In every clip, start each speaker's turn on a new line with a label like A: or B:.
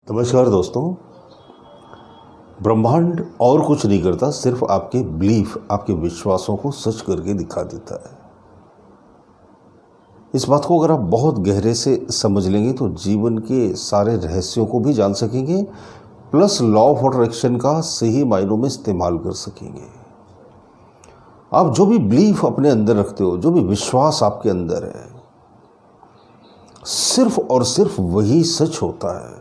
A: नमस्कार दोस्तों। ब्रह्मांड और कुछ नहीं करता, सिर्फ आपके बिलीफ, आपके विश्वासों को सच करके दिखा देता है। इस बात को अगर आप बहुत गहरे से समझ लेंगे तो जीवन के सारे रहस्यों को भी जान सकेंगे, प्लस लॉ ऑफ अट्रैक्शन का सही मायनों में इस्तेमाल कर सकेंगे। आप जो भी बिलीफ अपने अंदर रखते हो, जो भी विश्वास आपके अंदर है, सिर्फ और सिर्फ वही सच होता है।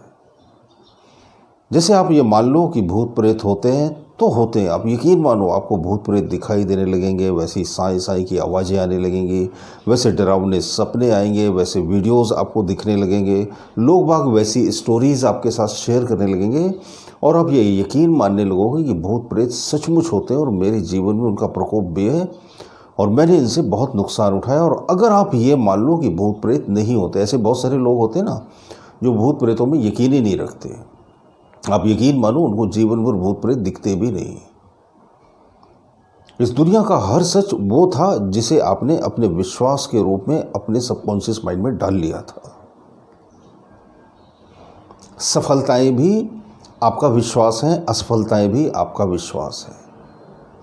A: जैसे आप ये मान लो कि भूत प्रेत होते हैं तो होते हैं, आप यकीन मानो आपको भूत प्रेत दिखाई देने लगेंगे, वैसी साई साई की आवाज़ें आने लगेंगी, वैसे डरावने सपने आएंगे, वैसे वीडियोस आपको दिखने लगेंगे, लोग बाग वैसी स्टोरीज़ आपके साथ शेयर करने लगेंगे और आप ये यकीन मानने लगोगे कि भूत प्रेत सचमुच होते हैं और मेरे जीवन में उनका प्रकोप भी है और मैंने इनसे बहुत नुकसान उठाया। और अगर आप ये मान लो कि भूत प्रेत नहीं होते, ऐसे बहुत सारे लोग होते हैं ना जो भूत प्रेतों में यकीन ही नहीं रखते, आप यकीन मानो उनको जीवन भर भूत प्रेत दिखते भी नहीं। इस दुनिया का हर सच वो था जिसे आपने अपने विश्वास के रूप में अपने सबकॉन्शियस माइंड में डाल लिया था। सफलताएं भी आपका विश्वास है, असफलताएं भी आपका विश्वास है,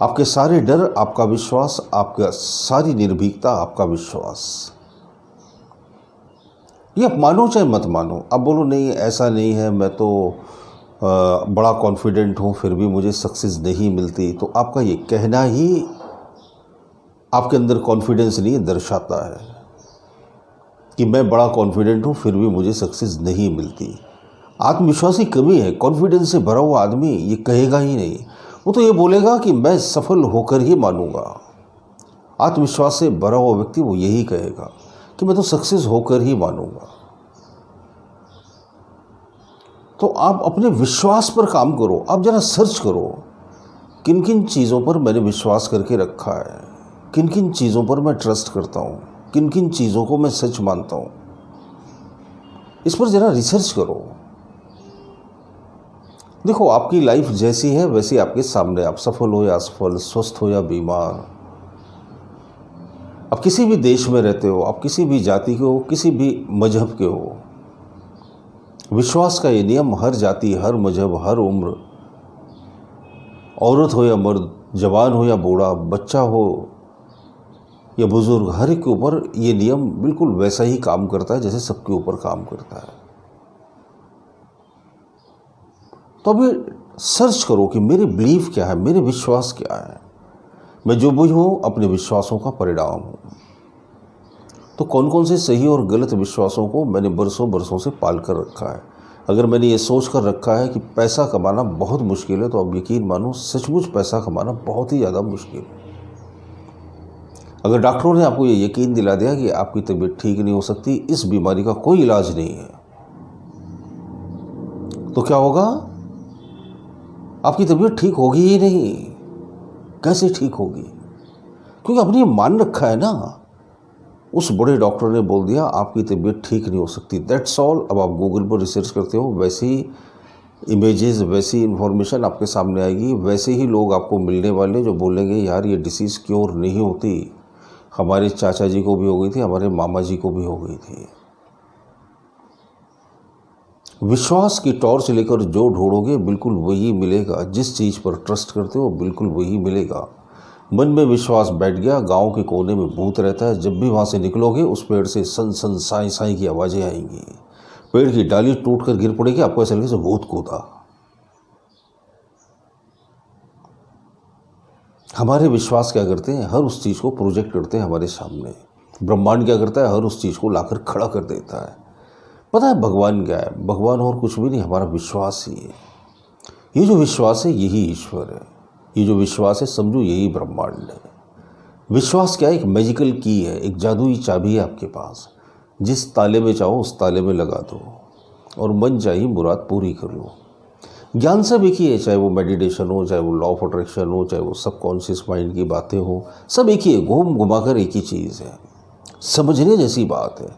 A: आपके सारे डर आपका विश्वास, आपका सारी निर्भीकता आपका विश्वास। ये आप मानो चाहे मत मानो, आप बोलो नहीं ऐसा नहीं है, मैं तो बड़ा कॉन्फिडेंट हूँ फिर भी मुझे सक्सेस नहीं मिलती, तो आपका ये कहना ही आपके अंदर कॉन्फिडेंस नहीं दर्शाता है कि मैं बड़ा कॉन्फिडेंट हूँ फिर भी मुझे सक्सेस नहीं मिलती। आत्मविश्वास की कमी है। कॉन्फिडेंस से भरा हुआ आदमी ये कहेगा ही नहीं, वो तो ये बोलेगा कि मैं सफल होकर ही मानूंगा। आत्मविश्वास से भरा हुआ व्यक्ति वो यही कहेगा कि मैं तो सक्सेस होकर ही मानूंगा। तो आप अपने विश्वास पर काम करो। आप जरा सर्च करो किन किन चीज़ों पर मैंने विश्वास करके रखा है, किन किन चीज़ों पर मैं ट्रस्ट करता हूँ, किन किन चीज़ों को मैं सच मानता हूँ। इस पर जरा रिसर्च करो। देखो, आपकी लाइफ जैसी है वैसी आपके सामने, आप सफल हो या असफल, स्वस्थ हो या बीमार, आप किसी भी देश में रहते हो, आप किसी भी जाति के हो, किसी भी मजहब के हो, विश्वास का ये नियम हर जाति, हर मजहब, हर उम्र, औरत हो या मर्द, जवान हो या बूढ़ा, बच्चा हो या बुजुर्ग, हर एक के ऊपर ये नियम बिल्कुल वैसा ही काम करता है जैसे सबके ऊपर काम करता है। तो अभी सर्च करो कि मेरे बिलीफ क्या है, मेरे विश्वास क्या है। मैं जो भी हूँ अपने विश्वासों का परिणाम हूँ। तो कौन कौन से सही और गलत विश्वासों को मैंने बरसों बरसों से पाल कर रखा है। अगर मैंने ये सोच कर रखा है कि पैसा कमाना बहुत मुश्किल है, तो अब यकीन मानो सचमुच पैसा कमाना बहुत ही ज़्यादा मुश्किल है। अगर डॉक्टरों ने आपको ये यकीन दिला दिया कि आपकी तबीयत ठीक नहीं हो सकती, इस बीमारी का कोई इलाज नहीं है, तो क्या होगा? आपकी तबीयत ठीक होगी ही नहीं। कैसे ठीक होगी? क्योंकि आपने ये मान रखा है ना। उस बड़े डॉक्टर ने बोल दिया आपकी तबीयत ठीक नहीं हो सकती, दैट्स ऑल। अब आप गूगल पर रिसर्च करते हो, वैसी इमेजेस, वैसी इन्फॉर्मेशन आपके सामने आएगी, वैसे ही लोग आपको मिलने वाले जो बोलेंगे यार ये डिसीज़ क्योर नहीं होती, हमारे चाचा जी को भी हो गई थी, हमारे मामा जी को भी हो गई थी। विश्वास की टॉर्च लेकर जो ढूंढोगे बिल्कुल वही मिलेगा। जिस चीज़ पर ट्रस्ट करते हो बिल्कुल वही मिलेगा। मन में विश्वास बैठ गया, गांव के कोने में भूत रहता है, जब भी वहाँ से निकलोगे उस पेड़ से सन सन साई साई की आवाज़ें आएंगी, पेड़ की डाली टूट कर गिर पड़ेगी, आपको ऐसा लगे से भूत कूदा। हमारे विश्वास क्या करते हैं? हर उस चीज़ को प्रोजेक्ट करते हैं हमारे सामने। ब्रह्मांड क्या करता है? हर उस चीज़ को लाकर खड़ा कर देता है। पता है भगवान क्या है? भगवान और कुछ भी नहीं, हमारा विश्वास ही है। ये जो विश्वास है यही ईश्वर है। ये जो विश्वास है समझो यही ब्रह्मांड है। विश्वास क्या है? एक मैजिकल की है, एक जादुई चाबी है आपके पास। जिस ताले में चाहो उस ताले में लगा दो और मन चाही मुराद पूरी कर लो। ज्ञान सब एक ही है, चाहे वो मेडिटेशन हो, चाहे वो लॉ ऑफ अट्रैक्शन हो, चाहे वो सबकॉन्शियस माइंड की बातें हो, सब एक ही है, घूम घुमाकर एक ही चीज़ है। समझने जैसी बात है।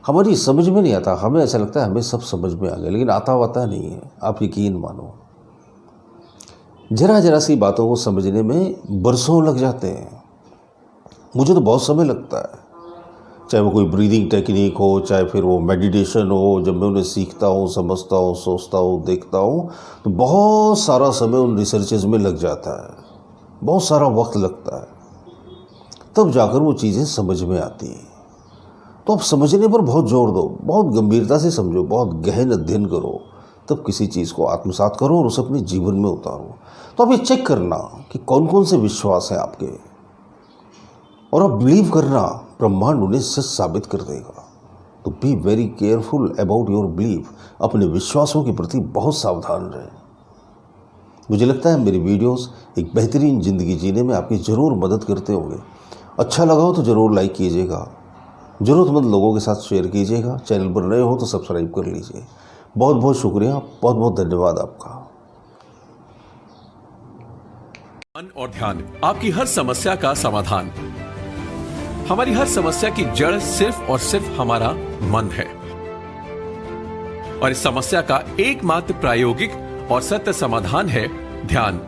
A: हमारी समझ में नहीं आता, हमें ऐसा लगता है हमें सब समझ में आ गया, लेकिन आता नहीं है। आप यकीन मानो, जरा जरा सी बातों को समझने में बरसों लग जाते हैं। मुझे तो बहुत समय लगता है। चाहे वो कोई ब्रीदिंग टेक्निक हो, चाहे फिर वो मेडिटेशन हो। जब मैं उन्हें सीखता हूँ, समझता हूँ, सोचता हूँ, देखता हूँ, तो बहुत सारा समय उन रिसर्चेज में लग जाता है, बहुत सारा वक्त लगता है, तब जाकर वो चीज़ें समझ में आती हैं। तो आप समझने पर बहुत जोर दो, बहुत गंभीरता से समझो, बहुत गहन अध्ययन करो, तब किसी चीज़ को आत्मसात करो और उसे अपने जीवन में उतारो। तो आप ये चेक करना कि कौन कौन से विश्वास हैं आपके, और आप बिलीव करना, ब्रह्मांड उन्हें सच साबित कर देगा। तो be very careful about your believe. अपने विश्वासों के प्रति बहुत सावधान रहें। मुझे लगता है मेरी वीडियोस एक बेहतरीन ज़िंदगी जीने में आपकी ज़रूर मदद करते होंगे। अच्छा लगा हो तो ज़रूर लाइक कीजिएगा, ज़रूरतमंद लोगों के साथ शेयर कीजिएगा। चैनल पर नए हो तो सब्सक्राइब कर लीजिए। बहुत बहुत शुक्रिया, बहुत बहुत धन्यवाद आपका।
B: मन और ध्यान, आपकी हर समस्या का समाधान। हमारी हर समस्या की जड़ सिर्फ और सिर्फ हमारा मन है, और इस समस्या का एकमात्र प्रायोगिक और सत्य समाधान है ध्यान,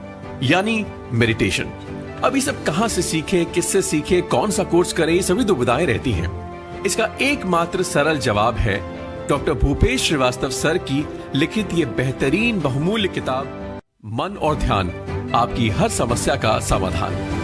B: यानी मेडिटेशन। अभी सब कहां से सीखें, किससे सीखें, कौन सा कोर्स करें, ये सभी दुविधाएं रहती हैं। इसका एकमात्र सरल जवाब है डॉक्टर भूपेश श्रीवास्तव सर की लिखित ये बेहतरीन बहुमूल्य किताब मन और ध्यान, आपकी हर समस्या का समाधान।